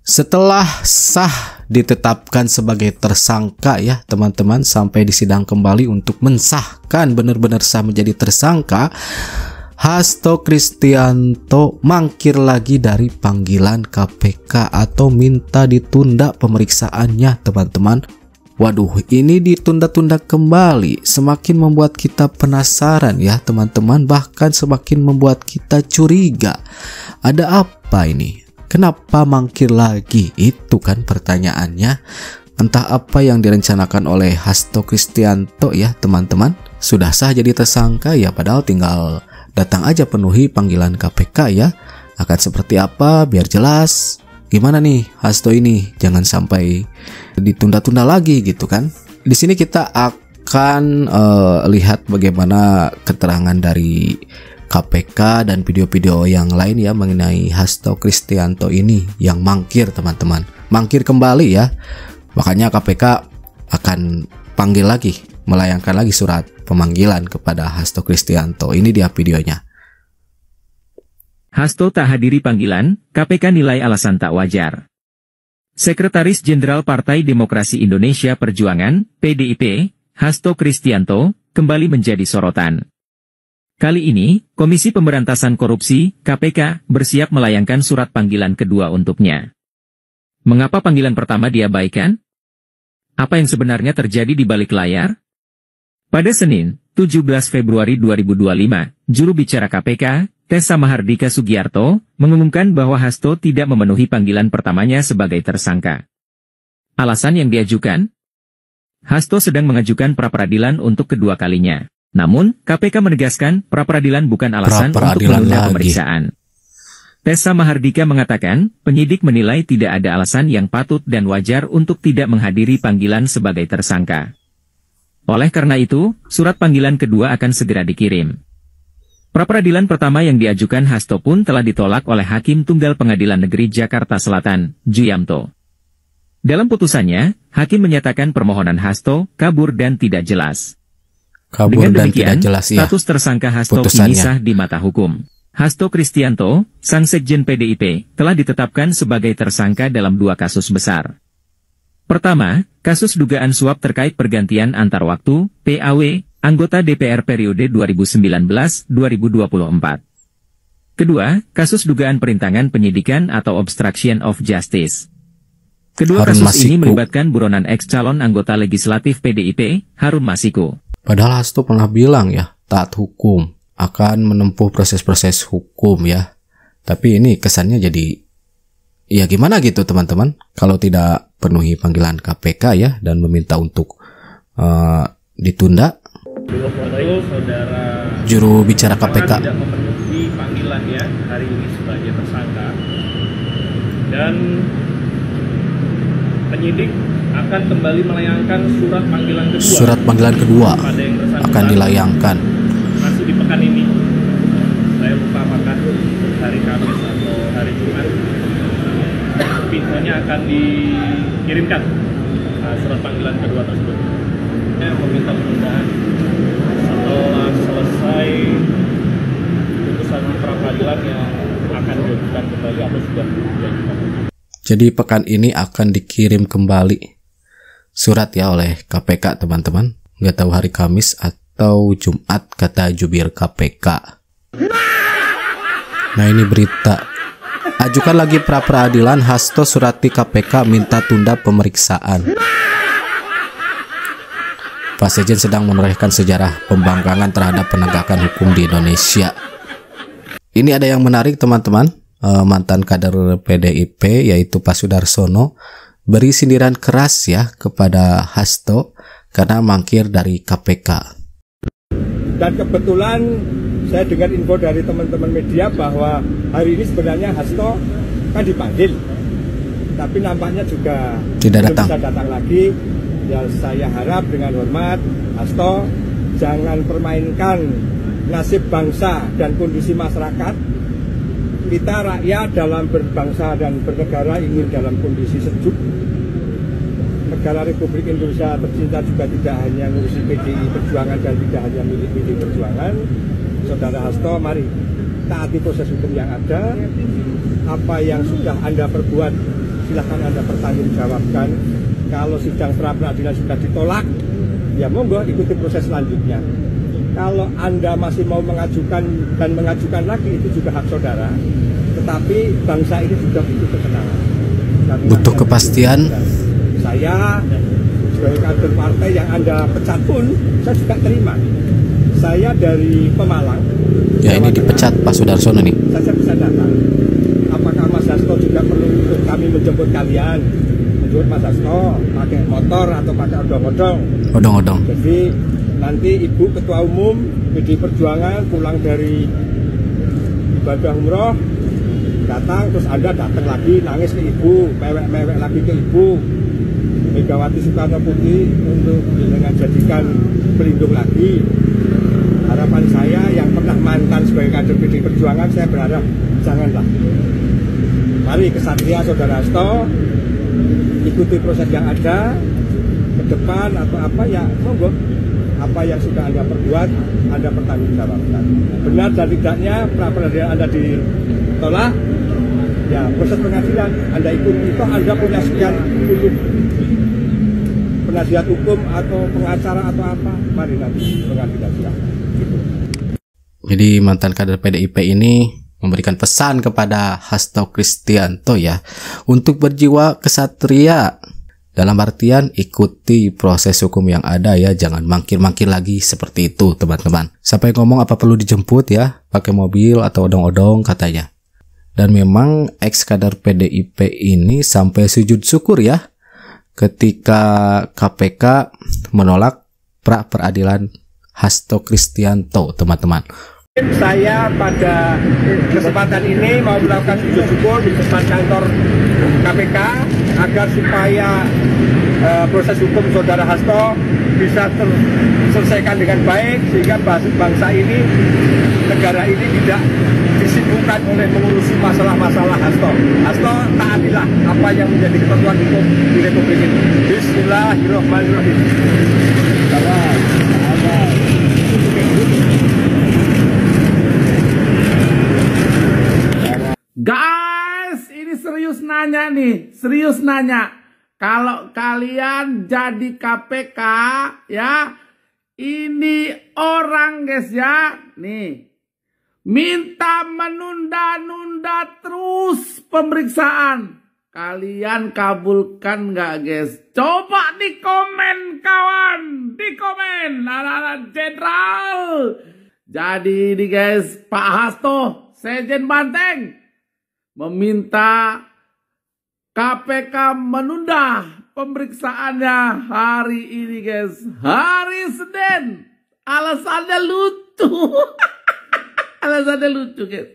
Setelah sah ditetapkan sebagai tersangka ya teman-teman, sampai disidang kembali untuk mensahkan benar-benar sah menjadi tersangka, Hasto Kristianto mangkir lagi dari panggilan KPK atau minta ditunda pemeriksaannya teman-teman. Waduh, ini ditunda-tunda kembali, semakin membuat kita penasaran ya teman-teman, bahkan semakin membuat kita curiga. Ada apa ini? Kenapa mangkir lagi? Itu kan pertanyaannya. Entah apa yang direncanakan oleh Hasto Kristianto ya teman-teman. Sudah sah jadi tersangka ya, padahal tinggal datang aja penuhi panggilan KPK ya. Akan seperti apa biar jelas. Gimana nih Hasto ini? Jangan sampai ditunda-tunda lagi gitu kan. Di sini kita akan lihat bagaimana keterangan dari KPK dan video-video yang lain ya mengenai Hasto Kristianto ini yang mangkir teman-teman. Mangkir kembali ya. Makanya KPK akan panggil lagi, melayangkan lagi surat pemanggilan kepada Hasto Kristianto. Ini dia videonya. Hasto tak hadiri panggilan, KPK nilai alasan tak wajar. Sekretaris Jenderal Partai Demokrasi Indonesia Perjuangan, PDIP, Hasto Kristianto, kembali menjadi sorotan. Kali ini, Komisi Pemberantasan Korupsi, KPK, bersiap melayangkan surat panggilan kedua untuknya. Mengapa panggilan pertama diabaikan? Apa yang sebenarnya terjadi di balik layar? Pada Senin, 17 Februari 2025, juru bicara KPK, Tessa Mahardika Sugiarto, mengumumkan bahwa Hasto tidak memenuhi panggilan pertamanya sebagai tersangka. Alasan yang diajukan? Hasto sedang mengajukan pra-peradilan untuk kedua kalinya. Namun, KPK menegaskan pra-peradilan bukan alasan untuk menunda pemeriksaan. Tessa Mahardika mengatakan, penyidik menilai tidak ada alasan yang patut dan wajar untuk tidak menghadiri panggilan sebagai tersangka. Oleh karena itu, surat panggilan kedua akan segera dikirim. Pra-peradilan pertama yang diajukan Hasto pun telah ditolak oleh Hakim Tunggal Pengadilan Negeri Jakarta Selatan, Juyamto. Dalam putusannya, Hakim menyatakan permohonan Hasto kabur dan tidak jelas. Dengan demikian, status tersangka Hasto kini sah di mata hukum. Hasto Kristianto, sang sekjen PDIP, telah ditetapkan sebagai tersangka dalam dua kasus besar. Pertama, kasus dugaan suap terkait pergantian antar waktu, PAW, anggota DPR periode 2019-2024. Kedua, kasus dugaan perintangan penyidikan atau obstruction of justice. Kedua kasus ini melibatkan buronan ex-calon anggota legislatif PDIP, Harun Masiku. Padahal Hasto pernah bilang ya, taat hukum, akan menempuh proses-proses hukum ya. Tapi ini kesannya jadi, ya gimana gitu teman-teman, kalau tidak penuhi panggilan KPK ya, dan meminta untuk ditunda. Juru bicara KPK tidak memenuhi panggilannya hari ini sebagai tersangka. Dan penyidik akan kembali melayangkan surat panggilan kedua. Surat panggilan kedua akan dilayangkan. Masih di pekan ini. Saya lupa apakah hari Kamis atau hari Jumat. Pintunya akan dikirimkan surat panggilan kedua tersebut. Saya meminta penundaan setelah selesai putusan pra-peradilan yang akan diajukan kembali atau sudah diajukan. Jadi pekan ini akan dikirim kembali surat ya oleh KPK teman-teman. Nggak tahu hari Kamis atau Jumat kata jubir KPK. Nah ini berita. Ajukan lagi pra-peradilan, Hasto surati KPK minta tunda pemeriksaan. Pak Sekjen sedang menorehkan sejarah pembangkangan terhadap penegakan hukum di Indonesia. Ini ada yang menarik teman-teman. Mantan kader PDIP yaitu Pak Sudarsono beri sindiran keras ya kepada Hasto karena mangkir dari KPK. Dan kebetulan saya dengar info dari teman-teman media bahwa hari ini sebenarnya Hasto kan dipanggil, tapi nampaknya juga tidak bisa datang lagi. Ya saya harap dengan hormat Hasto jangan permainkan nasib bangsa dan kondisi masyarakat. Kita rakyat dalam berbangsa dan bernegara ingin dalam kondisi sejuk. Negara Republik Indonesia tercinta juga tidak hanya ngurusi PDI Perjuangan dan tidak hanya milik PDI Perjuangan. Saudara Hasto, mari taati proses hukum yang ada. Apa yang sudah Anda perbuat silahkan Anda pertanggungjawabkan. Kalau sidang pra-peradilan sudah ditolak, ya monggo ikuti proses selanjutnya. Kalau Anda masih mau mengajukan dan mengajukan lagi, itu juga hak saudara. Tetapi bangsa ini juga butuh ketenangan. Butuh kepastian. Saya sebagai kader partai yang Anda pecat pun, saya juga terima. Saya dari Pemalang. Ya ini dipecat Pak Sudarsono nih. Saya bisa datang. Apakah Mas Hasto juga perlu untuk kami menjemput kalian? Menjemput Mas Hasto pakai motor atau pakai odong-odong? Odong-odong. Jadi nanti Ibu Ketua Umum PDI Perjuangan pulang dari ibadah umroh, datang, terus Anda datang lagi nangis ke Ibu, mewek-mewek lagi ke Ibu Megawati Soekarno Putri untuk dengan jadikan pelindung lagi. Harapan saya yang pernah mantan sebagai kader PDI Perjuangan, saya berharap janganlah. Mari kesatria Saudara Hasto, ikuti proses yang ada ke depan atau apa ya, monggo. Apa yang sudah Anda perbuat, Anda pertanggungjawabkan. Benar dan tidaknya pra-peradilan Anda ditolak, ya proses pengadilan Anda ikuti. Itu Anda punya sekian puluh penasihat hukum atau pengacara atau apa, mari nanti pengadilan silahkan. Gitu. Jadi mantan kader PDIP ini memberikan pesan kepada Hasto Kristianto ya, untuk berjiwa kesatria. Dalam artian ikuti proses hukum yang ada ya, jangan mangkir-mangkir lagi seperti itu teman-teman. Sampai ngomong apa perlu dijemput ya, pakai mobil atau odong-odong katanya. Dan memang ex kader PDIP ini sampai sujud syukur ya, ketika KPK menolak pra-peradilan Hasto Kristianto teman-teman. Saya pada kesempatan ini mau melakukan sujud syukur di depan kantor KPK agar supaya proses hukum Saudara Hasto bisa terselesaikan dengan baik, sehingga bangsa ini, negara ini tidak disibukkan oleh mengurusi masalah-masalah Hasto. Hasto taatilah apa yang menjadi ketentuan hukum di Republik ini. Bismillahirrahmanirrahim. Guys, ini serius nanya nih, serius nanya. Kalau kalian jadi KPK ya, ini orang guys ya, nih minta menunda-nunda terus pemeriksaan. Kalian kabulkan nggak guys? Coba di komen kawan, di komen anak-anak jenderal. Jadi ini guys, Pak Hasto, Sekjen Banteng meminta KPK menunda pemeriksaannya hari ini guys, hari Senin. Alasannya lucu. Alasannya lucu guys,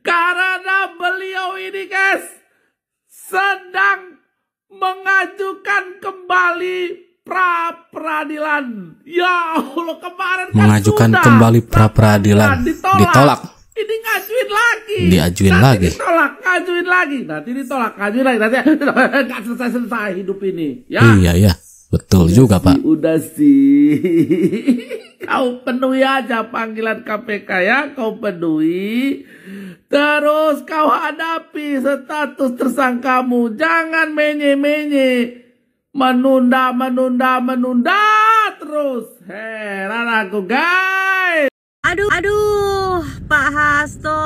karena beliau ini guys sedang mengajukan kembali pra-peradilan. Ya Allah, kemarin kan mengajukan sudah kembali pra-peradilan ditolak. Ini ngajuin lagi. Diajuin nanti lagi. Ditolak, ngajuin lagi. Nanti ditolak, ngajuin lagi. Nanti nggak selesai hidup ini. Ya. Iya ya, betul udah juga Pak. Udah sih. Kau penuhi aja panggilan KPK ya. Kau penuhi. Terus kau hadapi status tersangkamu. Jangan menye-menye. Menunda terus. Heran aku guys. Aduh, Pak Hasto.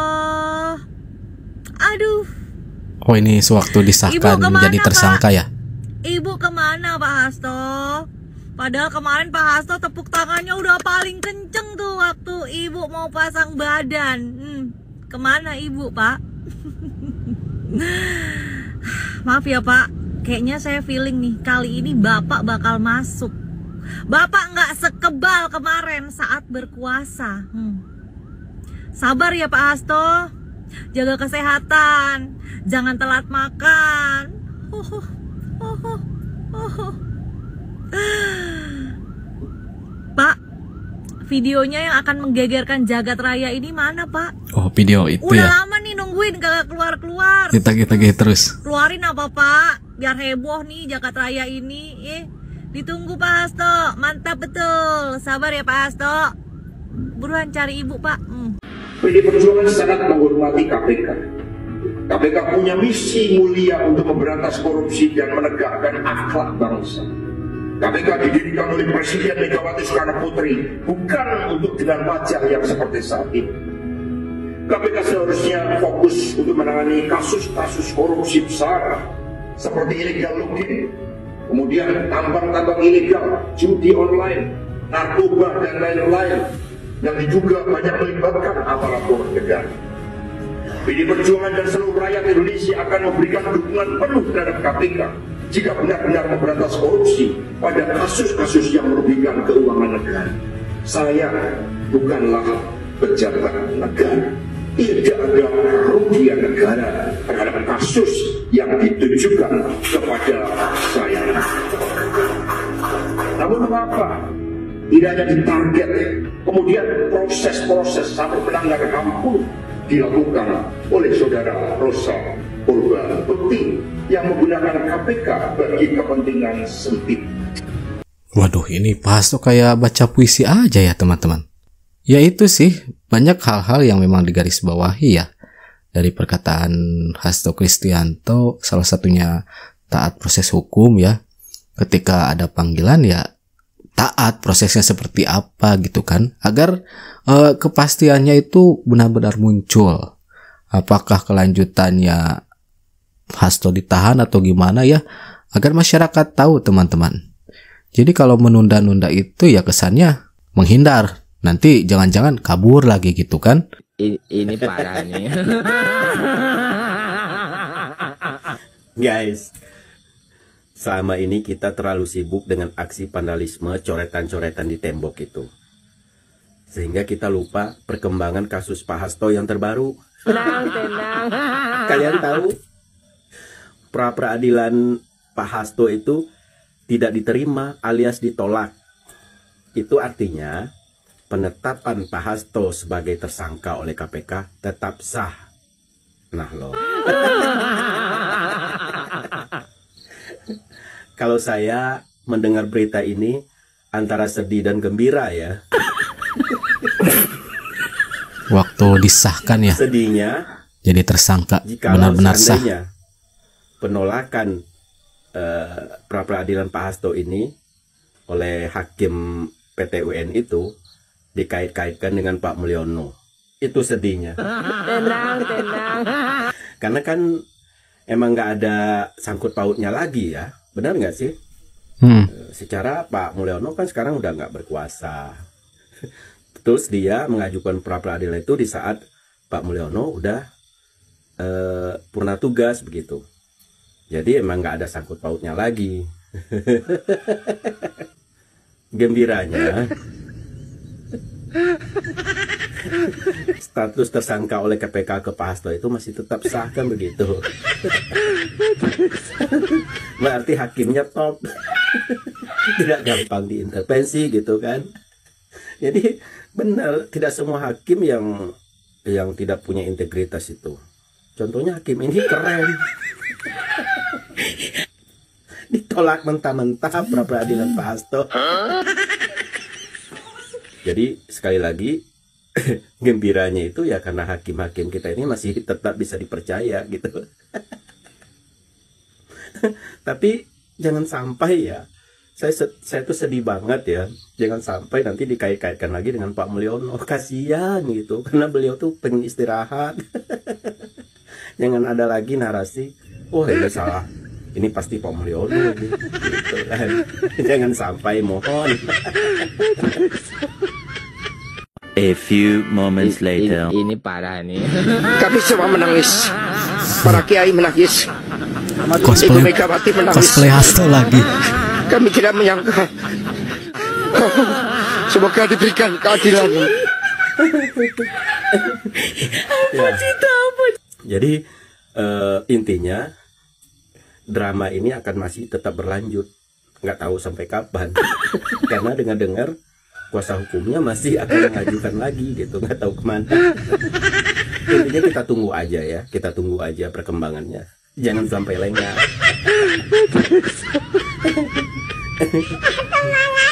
Aduh. Oh ini sewaktu disahkan menjadi tersangka Pak? ya? Ibu kemana Pak Hasto? Padahal kemarin Pak Hasto tepuk tangannya udah paling kenceng tuh waktu Ibu mau pasang badan. Kemana Ibu Pak? Maaf ya Pak, kayaknya saya feeling nih kali ini Bapak bakal masuk. Bapak nggak sekebal kemarin saat berkuasa. Sabar ya Pak Hasto, jaga kesehatan, jangan telat makan. Pak, videonya yang akan menggegerkan jagat raya ini mana Pak? Oh video itu udah ya? Lama nih nungguin kagak keluar-keluar. Kita terus. Keluarin apa Pak? Biar heboh nih jagat raya ini. Ditunggu Pak Hasto, mantap betul. Sabar ya Pak Hasto. Buruan cari Ibu Pak. PDI Perjuangan sangat menghormati KPK. KPK punya misi mulia untuk memberantas korupsi dan menegakkan akhlak bangsa. KPK didirikan oleh Presiden Megawati Soekarno Putri bukan untuk dengan wajah yang seperti saat ini. KPK seharusnya fokus untuk menangani kasus-kasus korupsi besar seperti illegal logging, kemudian tambang-tambang ilegal, judi online, narkoba dan lain-lain yang diduga banyak melibatkan aparatur negara. PD Perjuangan dan seluruh rakyat Indonesia akan memberikan dukungan penuh terhadap KPK jika benar-benar memberantas korupsi pada kasus-kasus yang merugikan keuangan negara. Saya bukanlah pejabat negara. Tidak ada kerugian negara terhadap kasus yang ditujukan kepada saya. Namun mengapa tidak hanya ditarget, kemudian proses-proses sampai pelanggaran HAM pun dilakukan oleh saudara Rosa Purwabekti yang menggunakan KPK bagi kepentingan sempit. Waduh, ini Pak Hasto kayak baca puisi aja ya teman-teman. Ya itu sih, banyak hal-hal yang memang digarisbawahi ya dari perkataan Hasto Kristianto, salah satunya taat proses hukum ya. Ketika ada panggilan ya taat prosesnya seperti apa gitu kan, agar kepastiannya itu benar-benar muncul. Apakah kelanjutannya Hasto ditahan atau gimana ya, agar masyarakat tahu teman-teman. Jadi kalau menunda-nunda itu ya kesannya menghindar. Nanti jangan-jangan kabur lagi gitu kan. Ini parah nih. Guys, selama ini kita terlalu sibuk dengan aksi vandalisme, coretan-coretan di tembok itu. Sehingga kita lupa perkembangan kasus Pak Hasto yang terbaru. Tenang. Kalian tahu, pra-peradilan Pak Hasto itu tidak diterima alias ditolak. Itu artinya penetapan Pak Hasto sebagai tersangka oleh KPK tetap sah. Nah loh. Kalau saya mendengar berita ini antara sedih dan gembira ya. Waktu disahkan ya. Sedihnya jadi tersangka benar-benar sah. Penolakan pra-peradilan Pak Hasto ini oleh hakim PT UN itu dikait-kaitkan dengan Pak Mulyono. Itu sedihnya. Tenang. Karena kan emang nggak ada sangkut pautnya lagi ya. Benar nggak sih? Secara Pak Mulyono kan sekarang udah nggak berkuasa. Terus dia mengajukan pra-peradilan itu di saat Pak Mulyono udah purna tugas begitu. Jadi emang nggak ada sangkut pautnya lagi. Gembiranya status tersangka oleh KPK ke Pak Hasto itu masih tetap sah kan begitu. Berarti hakimnya top. Tidak gampang diintervensi gitu kan. Jadi benar, tidak semua hakim yang tidak punya integritas itu. Contohnya hakim ini keren. Ditolak mentah-mentah pra-peradilan Pak Hasto. Jadi sekali lagi gembiranya itu ya karena hakim-hakim kita ini masih tetap bisa dipercaya gitu. Tapi jangan sampai ya, saya tuh sedih banget ya, jangan sampai nanti dikait-kaitkan lagi dengan Pak Mulyono. Kasihan gitu, karena beliau tuh pengen istirahat. Jangan ada lagi narasi, oh ini salah, ini pasti Pak Mulyono gitu kan. Jangan sampai, mohon. A few moments later. Ini parah nih. Kami semua menangis. Para kiai menangis. Ibu Megawati menangis. Cosplay Hasto lagi. Kami tidak menyangka. Semoga diberikan keadilan. Jadi intinya drama ini akan masih tetap berlanjut. Nggak tahu sampai kapan. Karena dengar-dengar kuasa hukumnya masih akan mengajukan lagi gitu, nggak tahu kemana. Intinya kita tunggu aja ya, kita tunggu aja perkembangannya, jangan sampai lengah.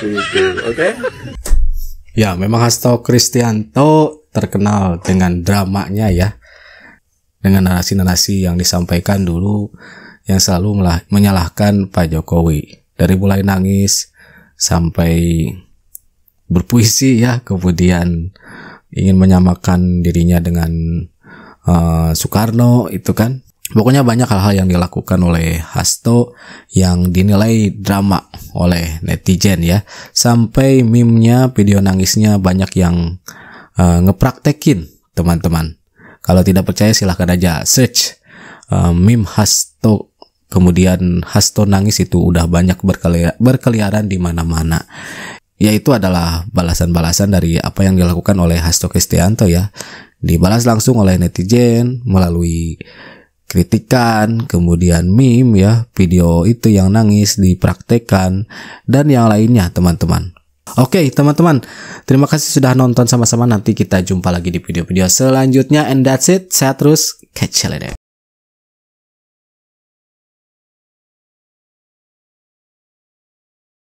Gitu, oke? Ya, memang Hasto Kristianto terkenal dengan dramanya ya. dengan narasi-narasi yang disampaikan dulu yang selalu menyalahkan Pak Jokowi. Dari mulai nangis sampai berpuisi ya, kemudian ingin menyamakan dirinya dengan Soekarno itu kan. Pokoknya banyak hal-hal yang dilakukan oleh Hasto yang dinilai drama oleh netizen ya. Sampai meme-nya, video nangisnya banyak yang ngepraktekin teman-teman. Kalau tidak percaya silahkan aja search meme Hasto, kemudian Hasto nangis, itu udah banyak berkeliaran di mana-mana. Yaitu adalah balasan-balasan dari apa yang dilakukan oleh Hasto Kristianto ya. Dibalas langsung oleh netizen melalui kritikan, kemudian meme ya, video itu yang nangis dipraktekkan, dan yang lainnya teman-teman. Oke teman-teman, terima kasih sudah nonton sama-sama. Nanti kita jumpa lagi di video-video selanjutnya, and that's it. Sehat terus, catch you later.